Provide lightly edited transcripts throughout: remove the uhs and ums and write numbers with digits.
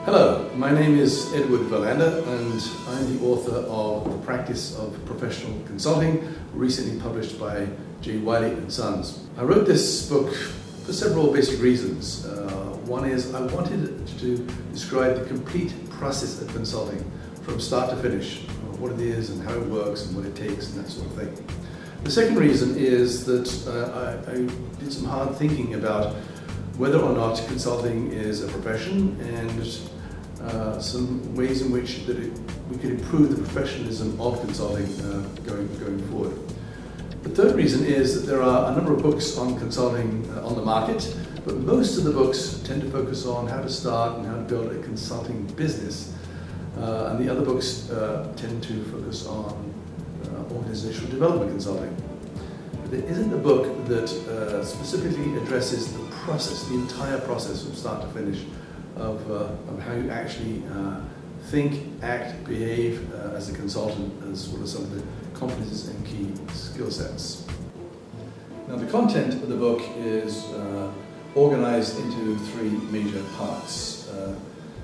Hello, my name is Edward Verlander and I'm the author of The Practice of Professional Consulting, recently published by J. Wiley & Sons. I wrote this book for several basic reasons. One is I wanted to describe the complete process of consulting from start to finish, what it is and how it works and what it takes and that sort of thing. The second reason is that I did some hard thinking about whether or not consulting is a profession and some ways in which we could improve the professionalism of consulting going forward. The third reason is that there are a number of books on consulting on the market, but most of the books tend to focus on how to start and how to build a consulting business. And the other books tend to focus on organizational development consulting. But there isn't a book that specifically addresses the process, the entire process from start to finish of how you actually think, act, behave as a consultant, as well as some of the competencies and key skill sets. Now, the content of the book is organized into three major parts.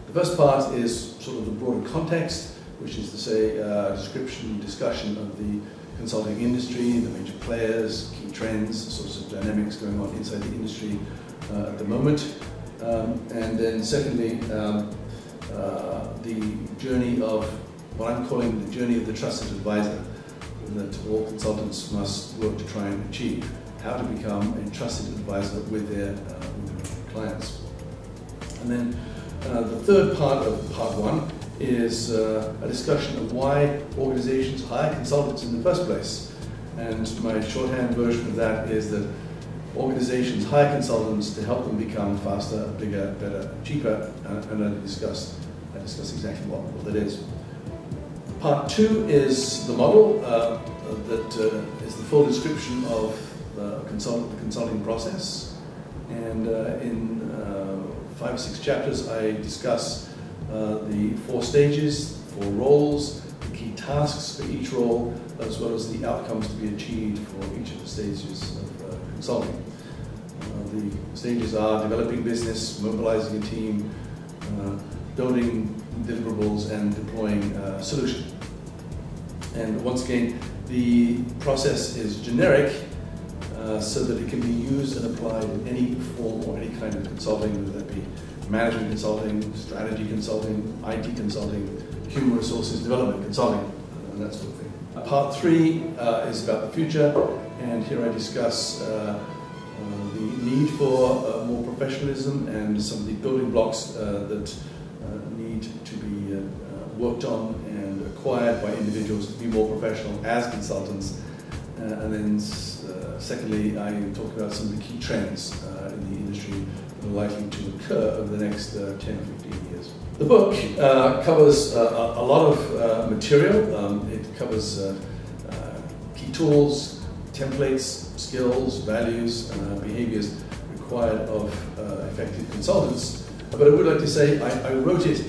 The first part is sort of the broader context, which is to say description, discussion of the consulting industry, the major players, key trends, sorts of dynamics going on inside the industry at the moment. And then secondly, the journey of what I'm calling the journey of the trusted advisor, that all consultants must work to try and achieve, how to become a trusted advisor with their clients. And then the third part of part one is a discussion of why organizations hire consultants in the first place. And my shorthand version of that is that organizations hire consultants to help them become faster, bigger, better, cheaper, and I discuss exactly what that is. Part two is the model that is the full description of the consulting process, and in 5 or 6 chapters I discuss the 4 stages, 4 roles, the key tasks for each role, as well as the outcomes to be achieved for each of the stages of consulting. The stages are developing business, mobilizing a team, building deliverables, and deploying a solution. And once again, the process is generic so that it can be used and applied in any form or any kind of consulting, whether that be management consulting, strategy consulting, IT consulting, human resources development consulting, and that sort of thing. Part 3 is about the future, and here I discuss the need for more professionalism and some of the building blocks that need to be worked on and acquired by individuals to be more professional as consultants. And then secondly, I talk about some of the key trends in the industry that are likely to occur over the next 10 or 15 years. The book covers a lot of material. It covers key tools, templates, skills, values, behaviors required of effective consultants. But I would like to say I wrote it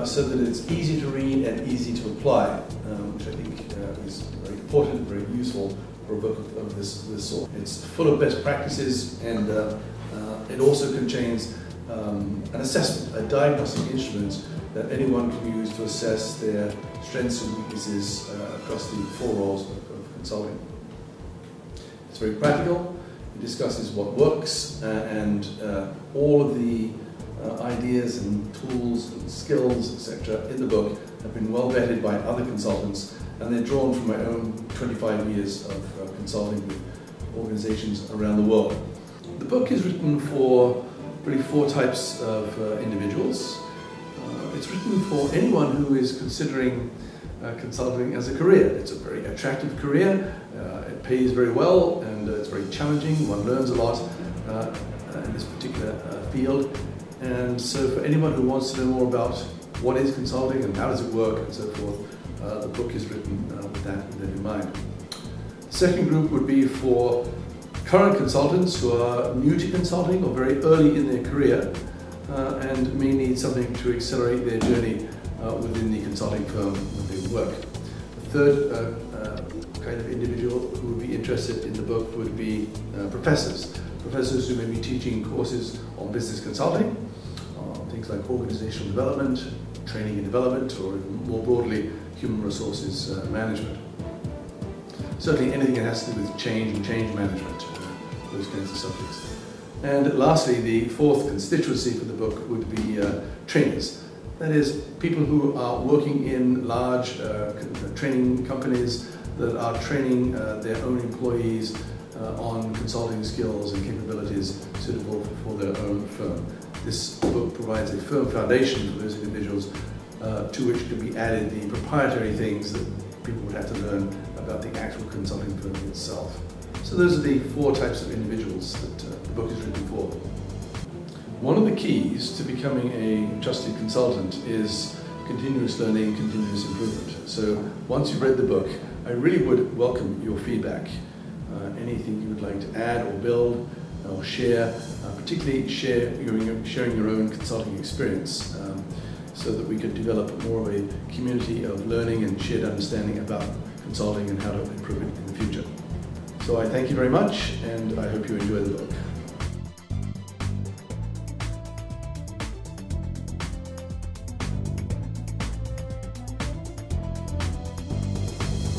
so that it's easy to read and easy to apply, which I think is very important, very useful for a book of this sort. It's full of best practices, and it also contains an assessment, a diagnostic instrument that anyone can use to assess their strengths and weaknesses across the 4 roles of consulting. It's very practical. It discusses what works, and all of the ideas and tools and skills, etc. in the book have been well vetted by other consultants, and they're drawn from my own 25 years of consulting with organizations around the world. The book is written for really 4 types of individuals. It's written for anyone who is considering consulting as a career. It's a very attractive career, it pays very well, and it's very challenging. One learns a lot in this particular field. And so for anyone who wants to know more about what is consulting and how does it work and so forth, the book is written with that in mind. The second group would be for current consultants who are new to consulting or very early in their career and may need something to accelerate their journey within the consulting firm where they work. The third kind of individual who would be interested in the book would be professors who may be teaching courses on business consulting, on things like organizational development, training and development, or more broadly, human resources management. Certainly anything that has to do with change and change management, those kinds of subjects. And lastly, the fourth constituency for the book would be trainers. That is, people who are working in large training companies that are training their own employees on consulting skills and capabilities suitable for their own firm. This book provides a firm foundation for those individuals to which can be added the proprietary things that people would have to learn about the actual consulting firm itself. So those are the four types of individuals that the book is written for. One of the keys to becoming a trusted consultant is continuous learning, continuous improvement. So once you've read the book, I really would welcome your feedback. Anything you would like to add or build or share, particularly sharing your own consulting experience, so that we could develop more of a community of learning and shared understanding about consulting and how to improve it in the future. So I thank you very much, and I hope you enjoy the book.